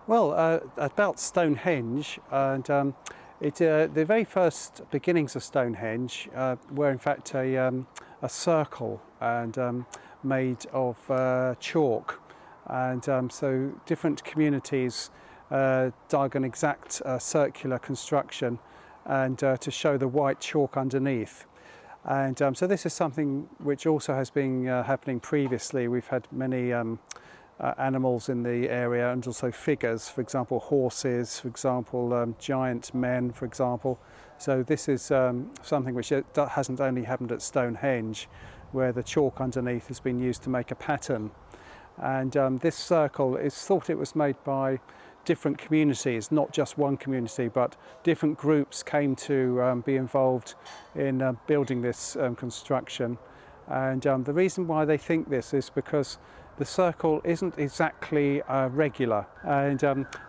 Well, about Stonehenge, and the very first beginnings of Stonehenge were in fact a circle and made of chalk, and so different communities dug an exact circular construction and to show the white chalk underneath. And so this is something which also has been happening previously. We've had many animals in the area, and also figures, for example horses, for example giant men, for example. So this is something which hasn't only happened at Stonehenge, where the chalk underneath has been used to make a pattern. And this circle is thought it was made by different communities, not just one community, but different groups came to be involved in building this construction. And the reason why they think this is because the circle isn't exactly regular, and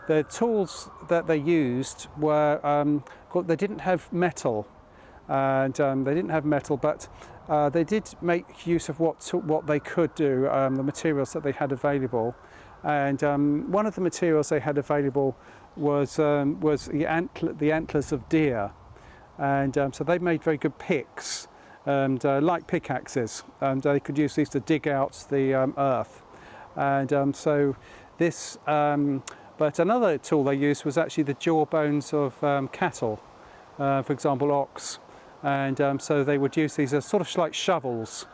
the tools that they used were they didn't have metal, and but they did make use of what they could do, the materials that they had available. And one of the materials they had available was the antlers of deer, and so they made very good picks, and like pickaxes, and they could use these to dig out the earth. And so this, but another tool they used was actually the jawbones of cattle, for example ox, and so they would use these as sort of like shovels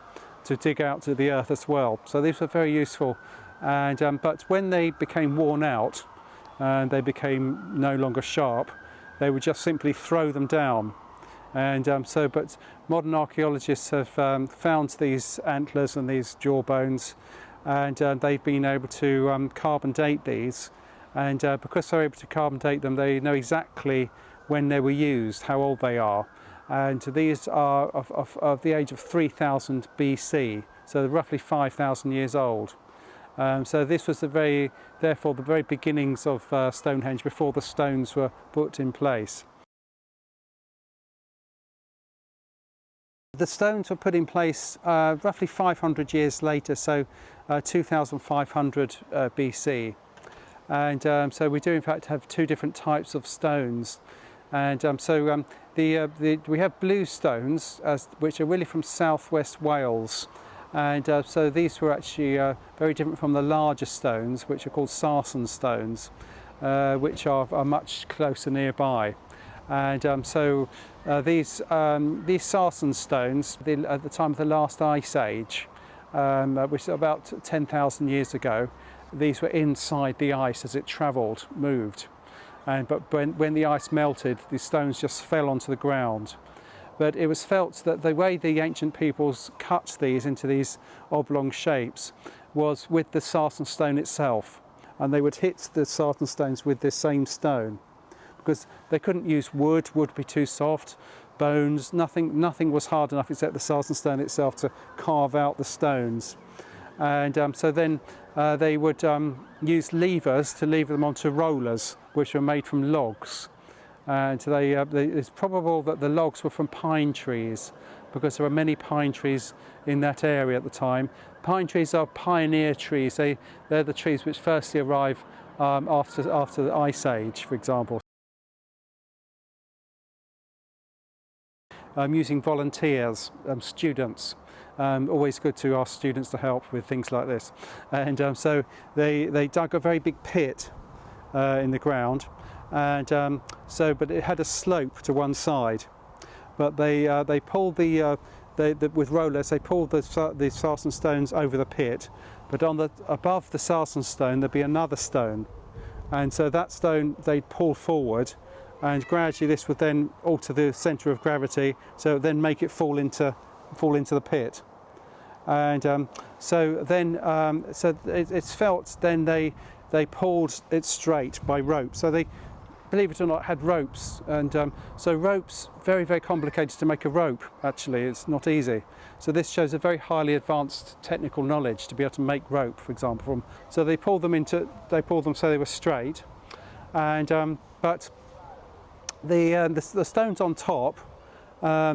to dig out to the earth as well. So these were very useful, and but when they became worn out and they became no longer sharp, they would just simply throw them down. And but modern archaeologists have found these antlers and these jawbones, and they've been able to carbon date these, and because they're able to carbon date them, they know exactly when they were used, how old they are. And these are of the age of 3000 BC, so roughly 5,000 years old. So this was therefore the very beginnings of Stonehenge, before the stones were put in place. The stones were put in place roughly 500 years later, so 2500 BC. And so we do in fact have two different types of stones. And we have blue stones, which are really from southwest Wales. And so these were actually very different from the larger stones, which are called sarsen stones, which are much closer nearby. And so these sarsen stones, at the time of the last ice age, which is about 10,000 years ago, these were inside the ice as it travelled, moved. But when the ice melted, the stones just fell onto the ground. But it was felt that the way the ancient peoples cut these into these oblong shapes was with the sarsen stone itself, and they would hit the sarsen stones with this same stone, because they couldn't use wood would be too soft, bones, nothing was hard enough except the sarsen stone itself to carve out the stones. And so then they would use levers to lever them onto rollers, which were made from logs. And it's probable that the logs were from pine trees, because there were many pine trees in that area at the time. Pine trees are pioneer trees. They're the trees which firstly arrive after the Ice Age, for example. Using volunteers, students. Always good to ask students to help with things like this. And so they dug a very big pit in the ground, and but it had a slope to one side. But they pulled with rollers. They pulled the sarsen stones over the pit. But above the sarsen stone there'd be another stone, and so that stone they'd pull forward, and gradually this would then alter the centre of gravity, so it would then make it fall into the pit. And so it's felt then they pulled it straight by rope. So they, believe it or not, had ropes, and so ropes, very, very complicated to make a rope. Actually, it's not easy. So this shows a very highly advanced technical knowledge to be able to make rope, for example. So they pulled them so they were straight, and but the stones on top,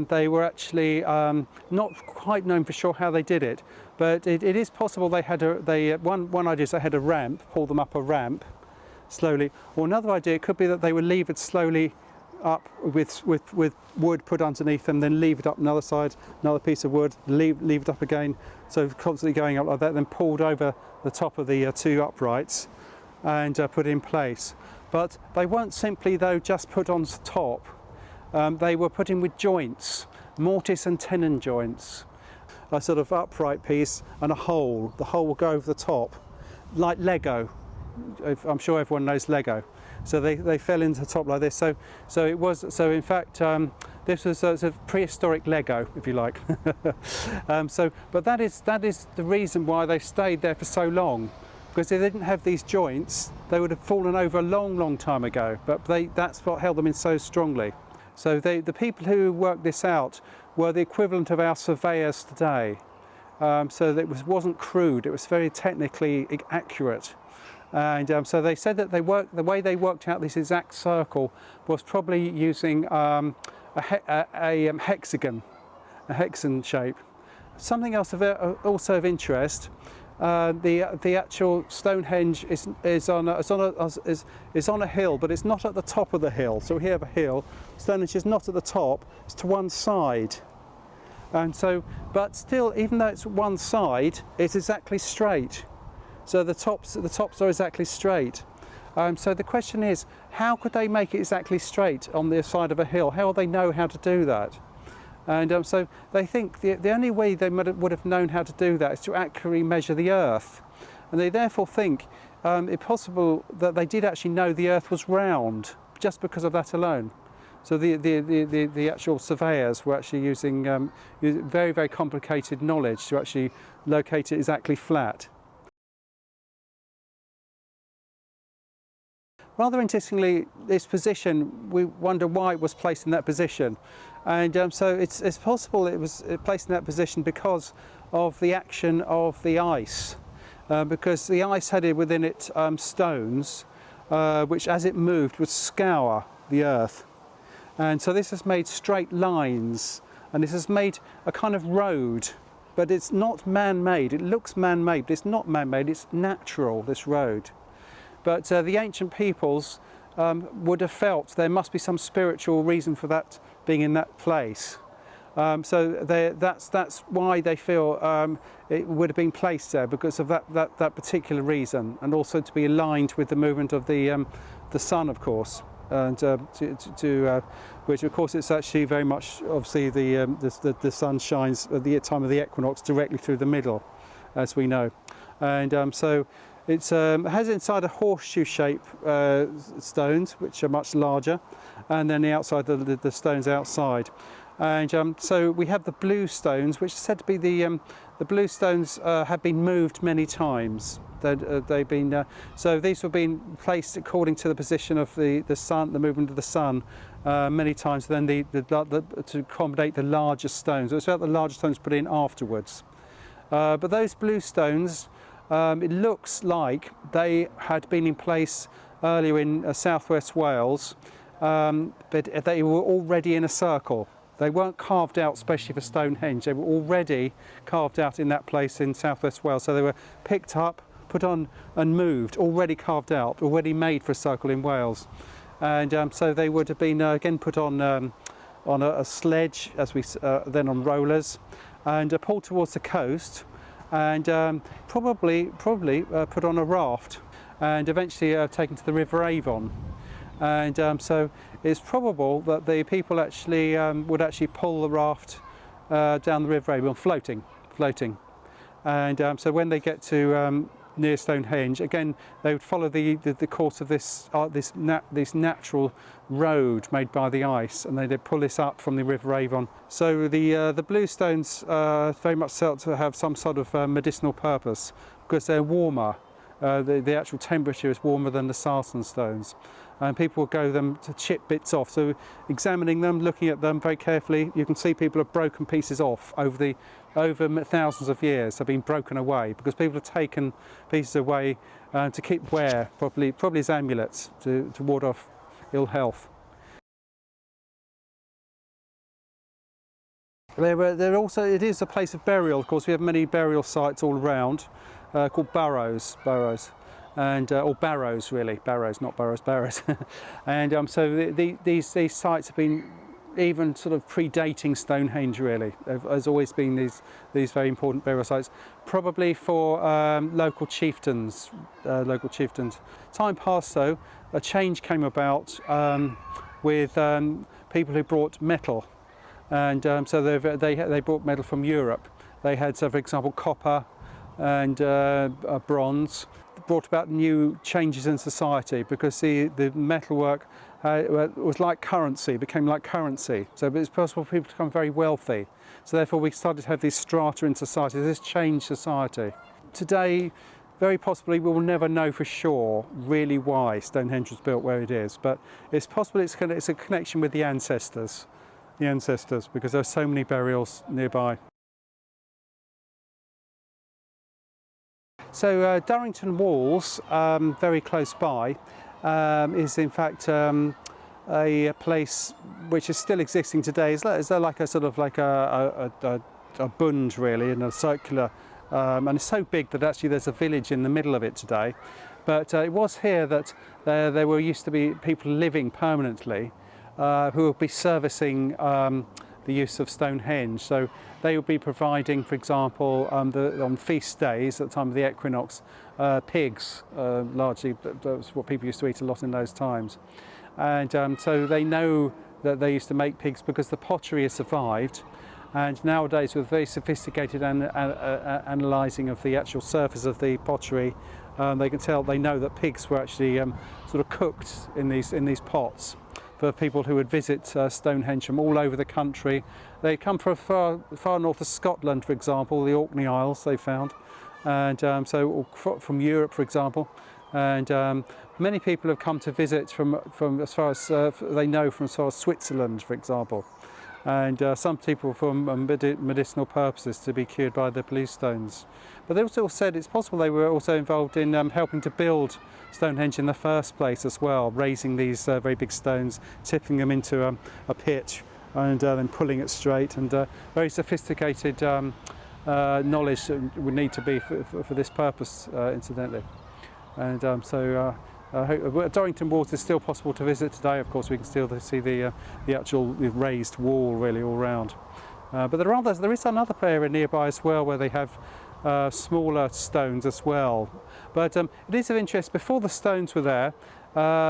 they were actually not quite known for sure how they did it, but it is possible they had one idea is they had a ramp, pull them up a ramp, slowly. Or another idea, it could be that they were levered slowly up with wood put underneath them, then levered up another side, another piece of wood, levered up again, so constantly going up like that, then pulled over the top of the two uprights and put in place. But they weren't simply, though, just put on top. They were put in with joints, mortise and tenon joints, a sort of upright piece and a hole. The hole will go over the top, like Lego. I'm sure everyone knows Lego. So they fell into the top like this. So in fact this was a prehistoric Lego, if you like. But that is the reason why they stayed there for so long, because if they didn't have these joints, they would have fallen over a long time ago. But that's what held them in so strongly. So the people who worked this out were the equivalent of our surveyors today. So that it wasn't crude; it was very technically accurate. And so they said that the way they worked out this exact circle was probably using a hexagon shape. Something else also of interest. The actual Stonehenge is on a hill, but it's not at the top of the hill. So here we have a hill. Stonehenge is not at the top; it's to one side. And so, but still, even though it's one side, it's exactly straight. So the tops are exactly straight. So the question is, how could they make it exactly straight on the side of a hill? How would they know how to do that? And so they think the only way they would have known how to do that is to accurately measure the earth. And they therefore think it's possible that they did actually know the earth was round, just because of that alone. So the actual surveyors were actually using very complicated knowledge to actually locate it exactly flat. Rather interestingly, this position, we wonder why it was placed in that position. And so it's possible it was placed in that position because of the action of the ice. Because the ice had within it stones, which as it moved would scour the earth. And so this has made straight lines, and this has made a kind of road, but it's not man-made. It looks man-made, but it's not man-made, it's natural, this road. But the ancient peoples would have felt there must be some spiritual reason for that being in that place. So that's why they feel it would have been placed there, because of that particular reason, and also to be aligned with the movement of the sun, of course, and which of course it's actually very much obviously the sun shines at the time of the equinox directly through the middle, as we know, and so. It has inside a horseshoe shape stones, which are much larger, and then the outside, the stones outside. And so we have the blue stones, which are said to be the blue stones have been moved many times. They've been so these have been placed according to the position of the sun, the movement of the sun, many times. Then to accommodate the larger stones. It's about the larger stones put in afterwards. But those blue stones. It looks like they had been in place earlier in southwest Wales, but they were already in a circle. They weren't carved out especially for Stonehenge. They were already carved out in that place in southwest Wales. So they were picked up, put on and moved, already carved out, already made for a circle in Wales. And so they would have been again put on a sledge, as then on rollers, and pulled towards the coast. And probably put on a raft and eventually taken to the River Avon. And so it's probable that the people actually would actually pull the raft down the River Avon, floating. And so when they get to near Stonehenge, again they would follow the course of this natural road made by the ice, and they'd pull this up from the River Avon. So the blue stones very much felt to have some sort of medicinal purpose, because they're warmer. The actual temperature is warmer than the sarsen stones, and people will go them to chip bits off. So examining them, looking at them very carefully, you can see people have broken pieces off over thousands of years. Have been broken away because people have taken pieces away to keep wear, probably as amulets to ward off ill health. It is a place of burial. Of course, we have many burial sites all around, called burrows. and or barrows really, barrows, not burrows, barrows. And so these sites have been even sort of predating Stonehenge really. There's always been these very important burial sites, probably for local chieftains. Time passed though, a change came about with people who brought metal, and so they brought metal from Europe. They had, so for example, copper and bronze. Brought about new changes in society because the metalwork was like currency, became like currency. So it was possible for people to become very wealthy. So therefore we started to have these strata in society. This changed society. Today, very possibly we will never know for sure really why Stonehenge was built where it is, but it's possible it's a connection with the ancestors, because there are so many burials nearby. So Darrington Uolls, very close by, is in fact a place which is still existing today. Is there like a sort of like a bund really, in a circular, and it's so big that actually there's a village in the middle of it today. But it was here that there used to be people living permanently who would be servicing the use of Stonehenge. So they would be providing, for example, on feast days at the time of the equinox, pigs, largely. That's what people used to eat a lot in those times. And so they know that they used to make pigs because the pottery has survived. And nowadays, with very sophisticated analysing of the actual surface of the pottery, they know that pigs were actually sort of cooked in these pots. For people who would visit Stonehenge from all over the country. They come from far north of Scotland, for example, the Orkney Isles they found, and so from Europe, for example. And many people have come to visit from as far as they know, from as far as Switzerland, for example. And some people from medicinal purposes, to be cured by the blue stones. But they also said it's possible they were also involved in helping to build Stonehenge in the first place as well, raising these very big stones, tipping them into a pit, and then pulling it straight, and very sophisticated knowledge that would need to be for this purpose, incidentally. And Darrington Uolls is still possible to visit today. Of course, we can still see the actual raised wall really all round. But there is another area nearby as well where they have smaller stones as well. But it is of interest. Before the stones were there,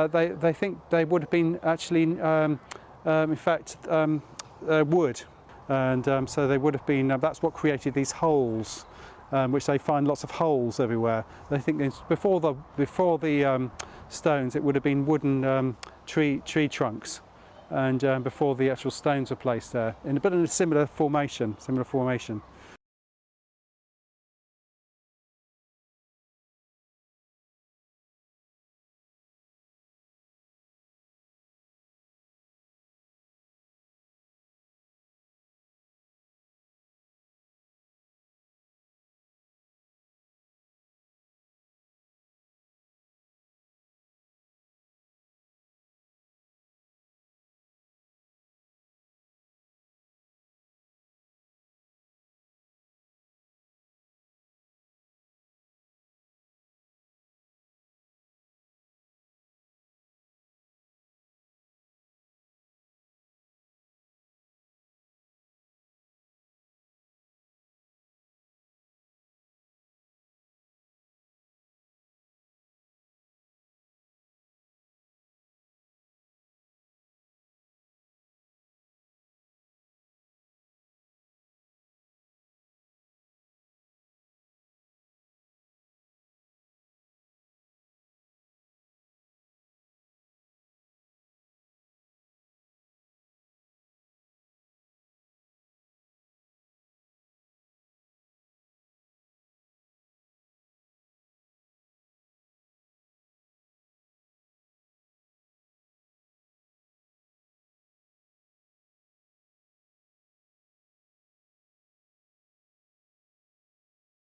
they think they would have been actually, in fact, wood, and so they would have been. That's what created these holes. Which they find lots of holes everywhere. They think before the stones, it would have been wooden tree trunks, and before the actual stones were placed there, but in a similar formation.